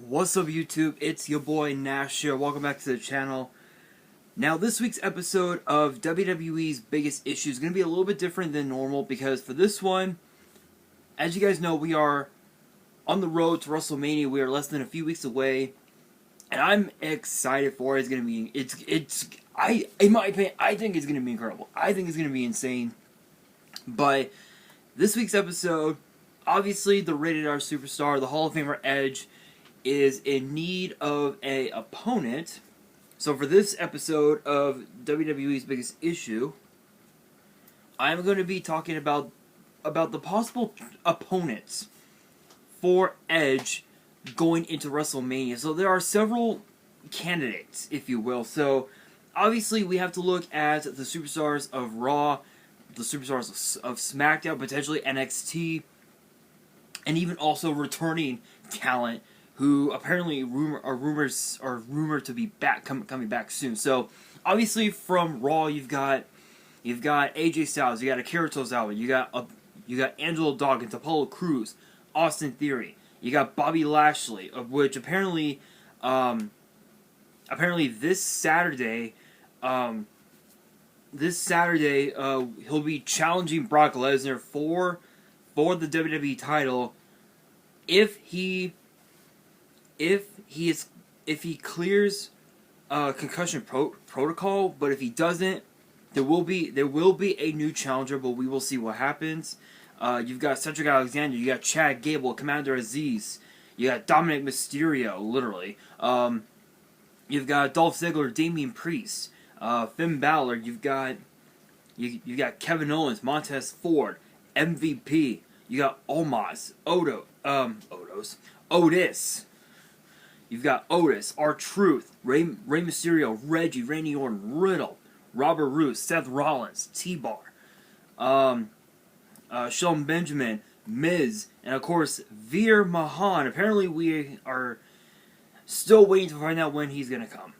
What's up YouTube? It's your boy Nash here. Welcome back to the channel. Now this week's episode of WWE's Biggest Issue is going to be a little bit different than normal because for this one, as you guys know, we are on the road to WrestleMania. We are less than a few weeks away, and I'm excited for it. It's going to be, in my opinion, I think it's going to be incredible. I think it's going to be insane. But this week's episode, obviously the Rated R Superstar, the Hall of Famer Edge, is in need of an opponent. So for this episode of WWE's Biggest Issue, I'm going to be talking about the possible opponents for Edge going into WrestleMania. So there are several candidates, if you will. So obviously we have to look at the superstars of Raw, the superstars of SmackDown, potentially NXT, and even also returning talent who apparently are rumored to be back, coming back soon. So obviously from Raw you've got AJ Styles, you got Akira Tozawa, you got Angelo Dawkins, Apollo Crews, Austin Theory, you got Bobby Lashley, of which apparently this Saturday he'll be challenging Brock Lesnar for the WWE title if he clears concussion protocol. But if he doesn't, there will be a new challenger, but we will see what happens. You've got Cedric Alexander, you got Chad Gable, Commander Aziz, you got Dominic Mysterio, literally. You've got Dolph Ziggler, Damian Priest, Finn Balor. You've got Kevin Owens, Montez Ford, MVP. You got Omos, Otis. You've got Otis, R-Truth, Rey Mysterio, Reggie, Randy Orton, Riddle, Robert Roode, Seth Rollins, T-Bar, Shelton Benjamin, Miz, and of course Veer Mahan. Apparently we are still waiting to find out when he's gonna come.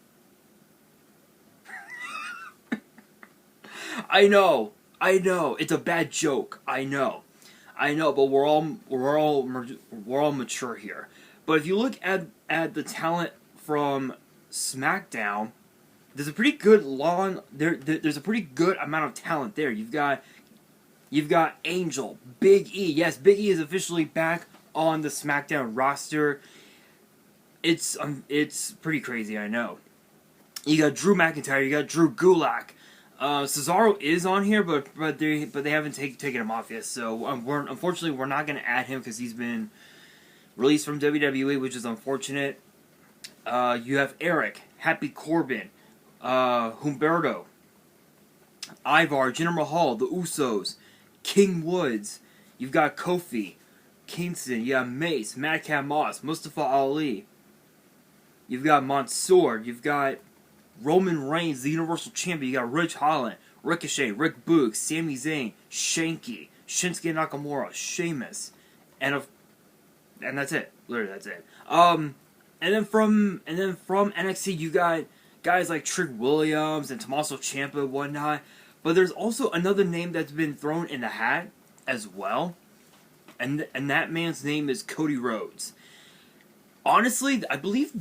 I know, it's a bad joke. I know, but we're all mature here. But if you look at the talent from SmackDown, there's a pretty good there's a pretty good amount of talent there. You've got Angel, Big E. Yes, Big E is officially back on the SmackDown roster. It's pretty crazy, I know. You got Drew McIntyre, you got Drew Gulak. Cesaro is on here, but they haven't taken him off yet. So unfortunately we're not going to add him because he's been released from WWE, which is unfortunate. You have Eric, Happy Corbin, Humberto, Ivar, Jinder Mahal, the Usos, King Woods. You've got Kofi, Kingston. You got Mace, Madcap Moss, Mustafa Ali. You've got Mansoor. You've got Roman Reigns, the Universal Champion. You got Ridge Holland, Ricochet, Rick Boogs, Sami Zayn, Shanky, Shinsuke Nakamura, Sheamus, and that's it. Literally, that's it. And then from NXT, you got guys like Trick Williams and Tommaso Ciampa and whatnot. But there's also another name that's been thrown in the hat as well, and that man's name is Cody Rhodes. Honestly, I believe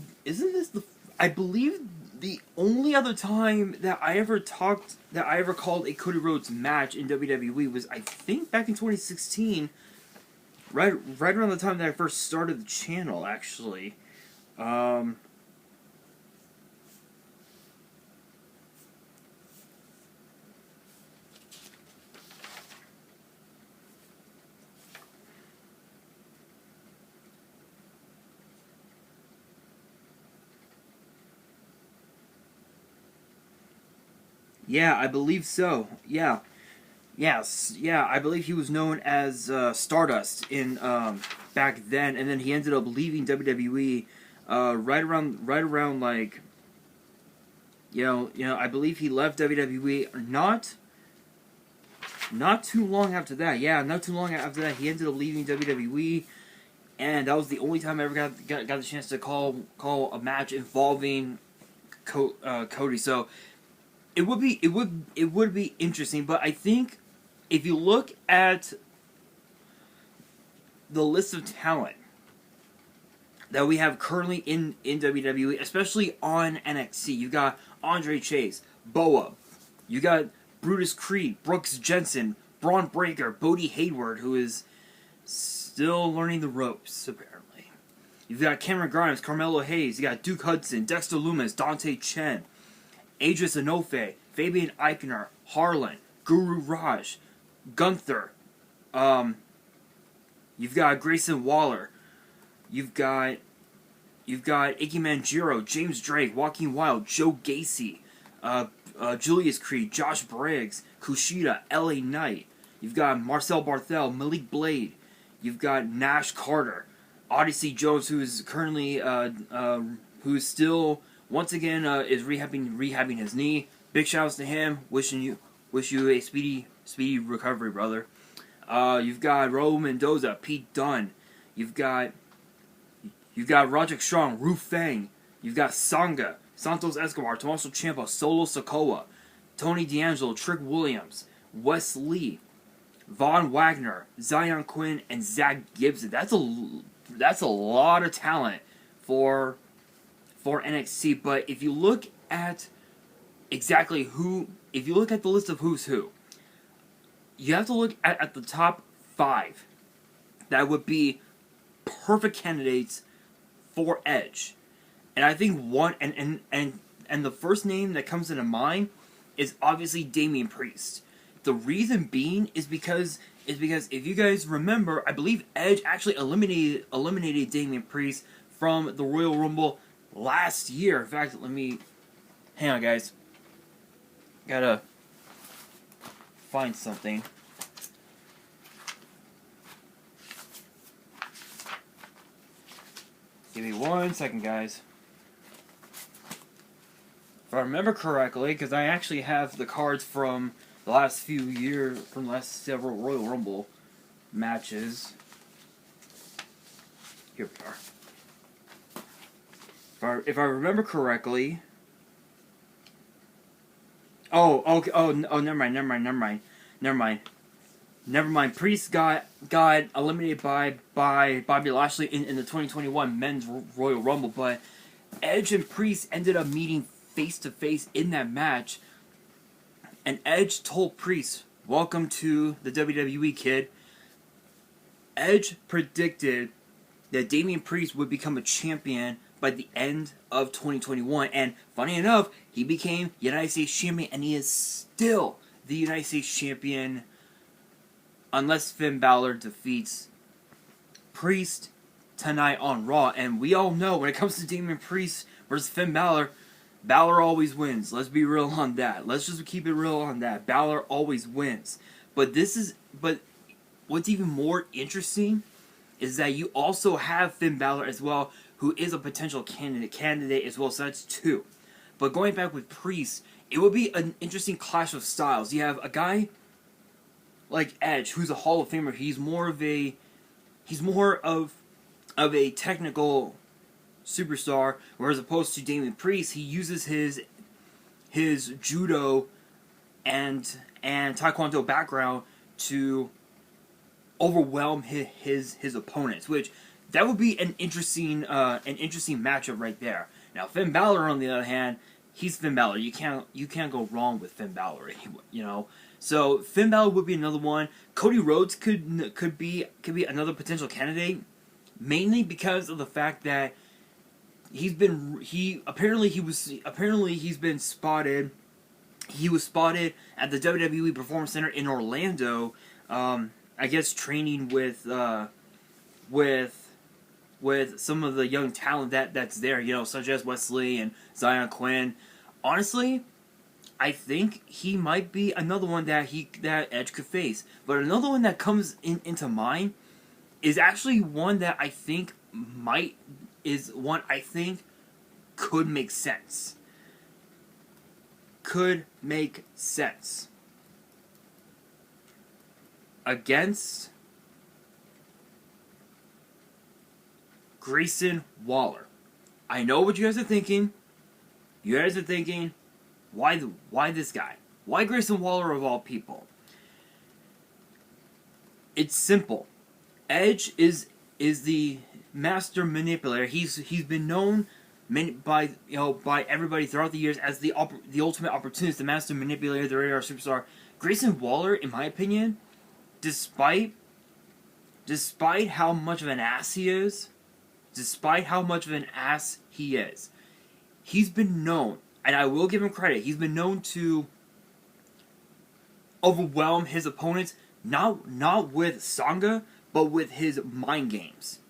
the only other time that I ever called a Cody Rhodes match in WWE was, I think, back in 2016. Right around the time that I first started the channel, actually. Yeah, I believe so. Yeah. Yes, yeah, I believe he was known as Stardust in back then, and then he ended up leaving WWE right around like you know I believe he left WWE not too long after that. Yeah, not too long after that he ended up leaving WWE, and that was the only time I ever got the chance to call a match involving Cody. So it would be interesting, but I think if you look at the list of talent, that we have currently in WWE, especially on NXT. You got Andre Chase, Boa. You got Brutus Creed, Brooks Jensen, Braun Breaker, Bodie Hayward, who is still learning the ropes, apparently. You've got Cameron Grimes, Carmelo Hayes. You got Duke Hudson, Dexter Lumis, Dante Chen, Adris Enofe, Fabian Eichner, Harlan, Guru Raj, Gunther. You've got Grayson Waller. You've got Ike Manjiro, James Drake, Joaquin Wilde, Joe Gacy, Julius Creed, Josh Briggs, Kushida, LA Knight. You've got Marcel Barthel, Malik Blade. You've got Nash Carter, Odyssey Jones, who is currently who's still once again is rehabbing his knee. Big shouts to him. Wish you a speedy recovery, brother. You've got Raul Mendoza, Pete Dunne. You've got Roderick Strong, Ru Feng. You've got Sangha, Santos Escobar, Tommaso Ciampa, Solo Sikoa, Tony D'Angelo, Trick Williams, Wes Lee, Von Wagner, Zion Quinn, and Zach Gibson. That's a lot of talent for NXT. But if you look at exactly if you look at the list of who's who, you have to look at the top 5 that would be perfect candidates for Edge. And I think one and the first name that comes into mind is obviously Damian Priest. The reason being is because if you guys remember, I believe Edge actually eliminated Damian Priest from the Royal Rumble last year. In fact, hang on, guys. Gotta find something. Give me 1 second, guys. If I remember correctly, because I actually have the cards from the last few years, from the last several Royal Rumble matches. Here we are. If I remember correctly. Oh, okay. Oh, never mind. Priest got eliminated by Bobby Lashley in the 2021 Men's Royal Rumble, but Edge and Priest ended up meeting face to face in that match, and Edge told Priest, "Welcome to the WWE, kid." Edge predicted that Damian Priest would become a champion by the end of 2021, and funny enough, he became United States champion, and he is still the United States champion unless Finn Balor defeats Priest tonight on Raw. And we all know when it comes to Damian Priest versus Finn Balor, Balor always wins. Let's be real on that. Let's just keep it real on that. Balor always wins. But what's even more interesting is that you also have Finn Balor as well, who is a potential candidate as well. So that's 2. But going back with Priest, it would be an interesting clash of styles. You have a guy like Edge, who's a Hall of Famer. He's more of a technical superstar, whereas opposed to Damian Priest, he uses his judo and taekwondo background to overwhelm his opponents, which that would be an interesting matchup right there. Now Finn Balor, on the other hand, he's Finn Balor. You can't go wrong with Finn Balor, you know. So Finn Balor would be another one. Cody Rhodes could be another potential candidate, mainly because of the fact that he's been spotted. He was spotted at the WWE Performance Center in Orlando. I guess training with some of the young talent that's there, you know, such as Wes Lee and Zion Quinn. Honestly, I think he might be another one that Edge could face. But another one that comes into mind is actually one that I think could make sense. Could make sense. Against Grayson Waller. I know what you guys are thinking. You guys are thinking, why this guy? Why Grayson Waller of all people? It's simple. Edge is the master manipulator. He's been known by by everybody throughout the years as the ultimate opportunist, the master manipulator, the radar superstar. Grayson Waller, in my opinion, despite how much of an ass he is, he's been known, and I will give him credit, he's been known to overwhelm his opponents, not with Sangha, but with his mind games.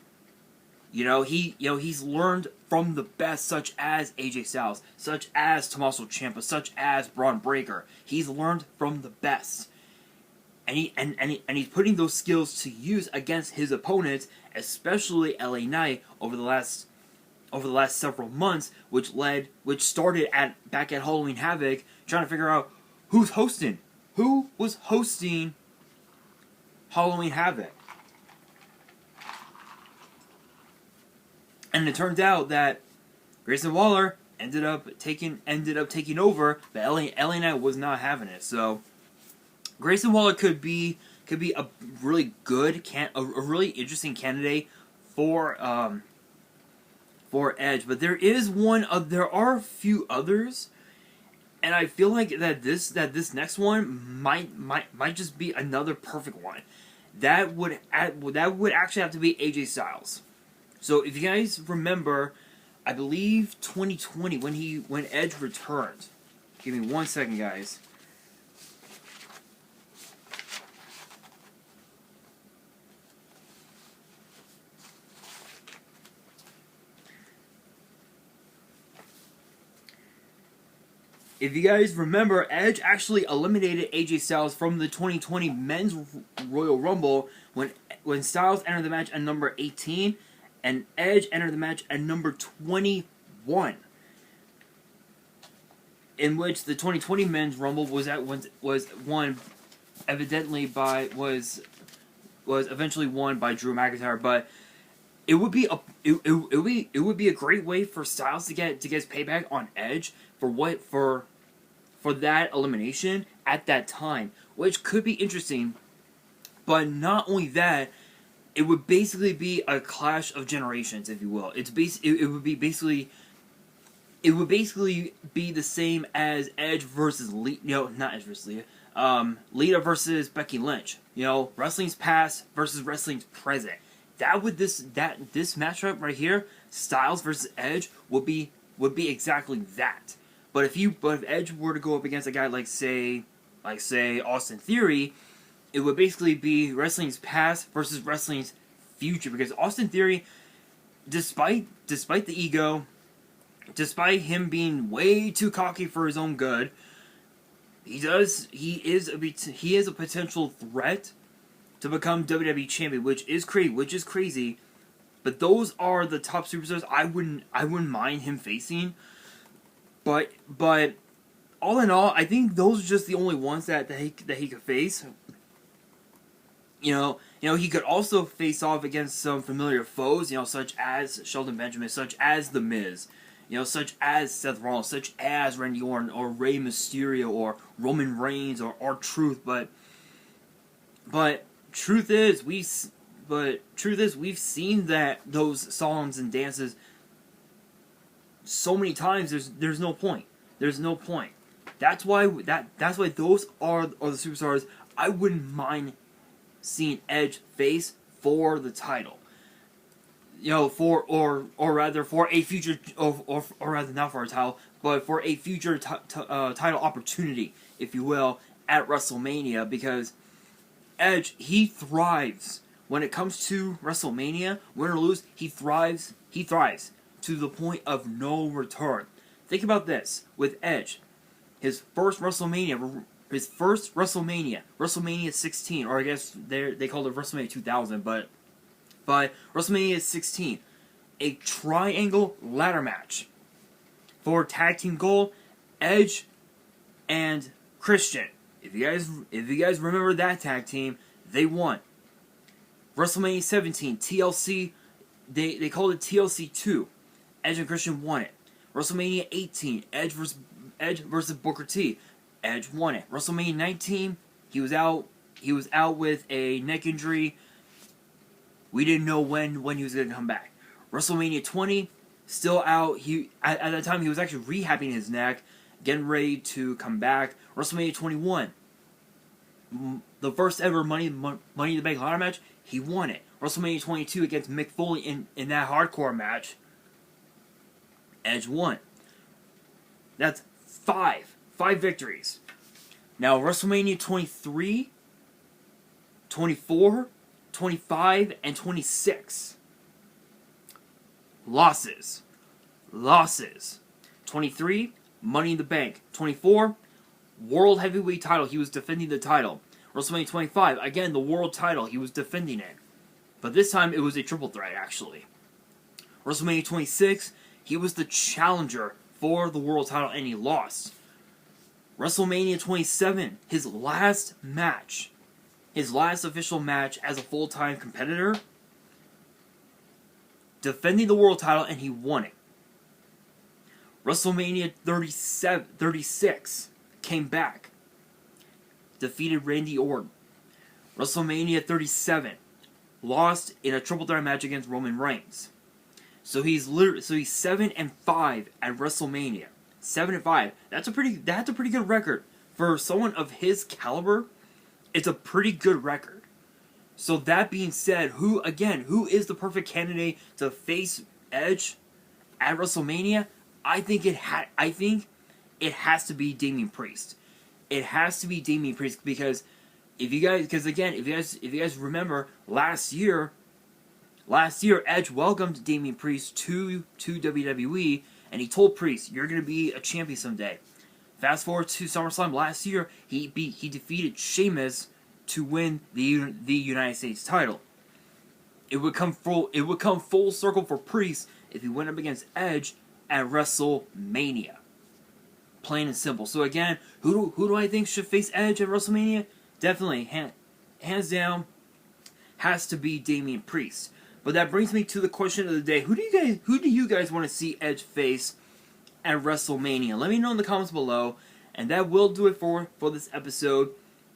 He's learned from the best, such as AJ Styles, such as Tommaso Ciampa, such as Braun Breaker. He's learned from the best. And he's putting those skills to use against his opponents, especially LA Knight over the last several months, which started back at Halloween Havoc, trying to figure out who was hosting Halloween Havoc. And it turned out that Grayson Waller ended up taking over, but LA Knight was not having it. So Grayson Waller could be a really good a really interesting candidate for Edge. But there are a few others, and I feel like that this next one might just be another perfect one. That would actually have to be AJ Styles. So if you guys remember, I believe 2020 when Edge returned. Give me 1 second, guys. If you guys remember, Edge actually eliminated AJ Styles from the 2020 Men's Royal Rumble when Styles entered the match at number 18. And Edge entered the match at number 21, in which the 2020 Men's Rumble was eventually won by Drew McIntyre. But it would be a great way for Styles to get his payback on Edge for that elimination at that time, which could be interesting. But not only that, it would basically be a clash of generations, if you will. It would basically be the same as Edge versus not Edge versus Lita versus Becky Lynch. Wrestling's past versus wrestling's present. This matchup right here, Styles versus Edge, would be exactly that. But if Edge were to go up against a guy like say Austin Theory, it would basically be wrestling's past versus wrestling's future, because Austin Theory, despite the ego, despite him being way too cocky for his own good, he is a potential threat to become WWE champion, which is crazy. But those are the top superstars I wouldn't mind him facing. But all in all, I think those are just the only ones that he could face. He could also face off against some familiar foes, such as Shelton Benjamin, such as The Miz, such as Seth Rollins, such as Randy Orton, or Rey Mysterio, or Roman Reigns, or R-Truth. But truth is, we've seen that those songs and dances so many times. There's no point. There's no point. That's why those are the superstars I wouldn't mind seeing Edge face for the title. For a future, or rather not for a title, but for a future title opportunity, if you will, at WrestleMania, because Edge, he thrives when it comes to WrestleMania. Win or lose, he thrives to the point of no return. Think about this with Edge, his first WrestleMania, WrestleMania 16, or I guess they called it WrestleMania 2000, but WrestleMania 16, a triangle ladder match for tag team gold, Edge and Christian. If you guys remember that tag team, they won. WrestleMania 17, TLC, they called it TLC 2. Edge and Christian won it. WrestleMania 18, Edge versus Booker T. Edge won it. WrestleMania 19, he was out with a neck injury. We didn't know when he was going to come back. WrestleMania 20, still out. At that time, he was actually rehabbing his neck, getting ready to come back. WrestleMania 21, the first ever Money in the Bank ladder match, he won it. WrestleMania 22 against Mick Foley in that hardcore match, Edge won. That's 5 victories. Now WrestleMania 23, 24, 25, and 26. Losses. 23, Money in the Bank. 24, World Heavyweight title. He was defending the title. WrestleMania 25, again, the world title. He was defending it. But this time, it was a triple threat, actually. WrestleMania 26, he was the challenger for the world title, and he lost. WrestleMania 27, his last match. His last official match as a full-time competitor. Defending the world title, and he won it. WrestleMania 36 came back. Defeated Randy Orton. WrestleMania 37 lost in a triple threat match against Roman Reigns. So he's 7-5 at WrestleMania. 7-5. That's a pretty good record for someone of his caliber. It's a pretty good record. So that being said, who is the perfect candidate to face Edge at WrestleMania? I think it has to be Damian Priest. It has to be Damian Priest because if you guys remember last year Edge welcomed Damian Priest to WWE, and he told Priest, "You're going to be a champion someday." Fast forward to SummerSlam last year, he defeated Sheamus to win the United States title. It would come full circle for Priest if he went up against Edge at WrestleMania. Plain and simple. So again, who do I think should face Edge at WrestleMania? Definitely, hands down, has to be Damian Priest. But that brings me to the question of the day: Who do you guys want to see Edge face at WrestleMania? Let me know in the comments below. And that will do it for this episode.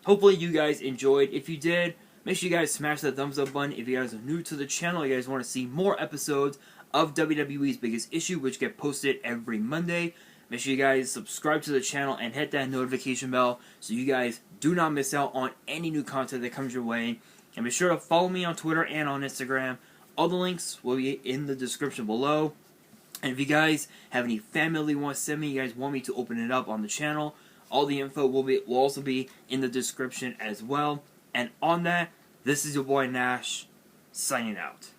Hopefully you guys enjoyed. If you did, make sure you guys smash that thumbs up button. If you guys are new to the channel, you guys want to see more episodes of WWE's Biggest Issue, which get posted every Monday. Make sure you guys subscribe to the channel and hit that notification bell so you guys do not miss out on any new content that comes your way. And be sure to follow me on Twitter and on Instagram. All the links will be in the description below. And if you guys have any family you want to send me, you guys want me to open it up on the channel, all the info will also be in the description as well. And on that, this is your boy Nash, signing out.